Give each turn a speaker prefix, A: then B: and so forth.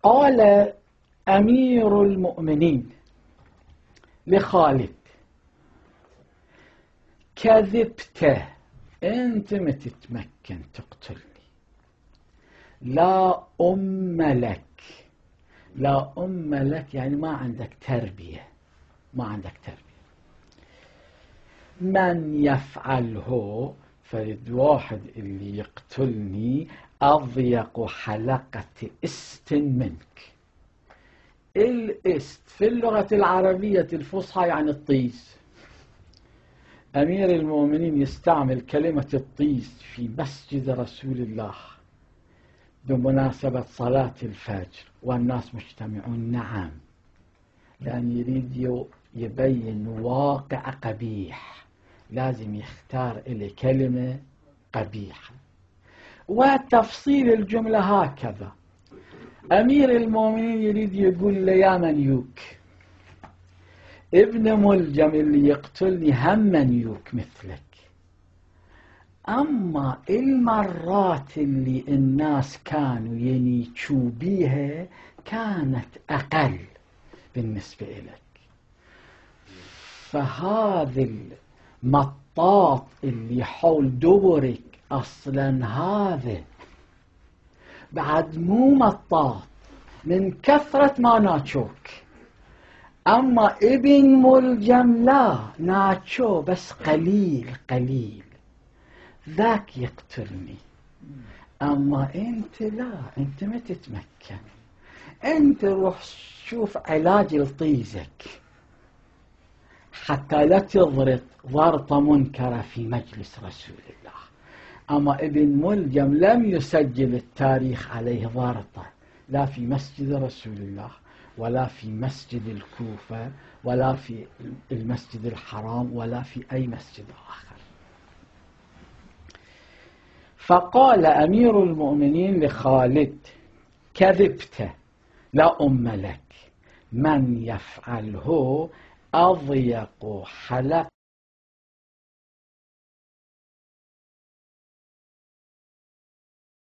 A: قال أمير المؤمنين لخالد: كذبت، أنت ما تتمكن تقتلني، لا أم لك. لا أم لك يعني ما عندك تربية، ما عندك تربية. من يفعله، فرد واحد اللي يقتلني أضيق حلقة است منك. الإست في اللغة العربية الفصحى يعني الطيس. أمير المؤمنين يستعمل كلمة الطيس في مسجد رسول الله بمناسبة صلاة الفجر والناس مجتمعون. نعم، لأن يريد يبين واقع قبيح، لازم يختار إلي كلمة قبيحة. وتفصيل الجملة هكذا: أمير المؤمنين يريد يقول لي يا منيوك، ابن ملجم اللي يقتلني هم منيوك مثلك. أما المرات اللي الناس كانوا ينيتشوا بيها كانت أقل بالنسبة إليك. فهذا المطاط اللي حول دبرك أصلا هذا بعد مو مطاط من كثرة ما ناتشوك. أما ابن ملجم لا، ناتشو بس قليل قليل، ذاك يقتلني. أما أنت لا، أنت ما تتمكن. أنت روح شوف علاج لطيزك حتى لا تضرط ضرطة منكرة في مجلس رسول الله. أما ابن ملجم لم يسجل التاريخ عليه ضرطة، لا في مسجد رسول الله ولا في مسجد الكوفة ولا في المسجد الحرام ولا في أي مسجد آخر. فقال أمير المؤمنين لخالد: كذبت، لا أم لك، من يفعله أضيق حلق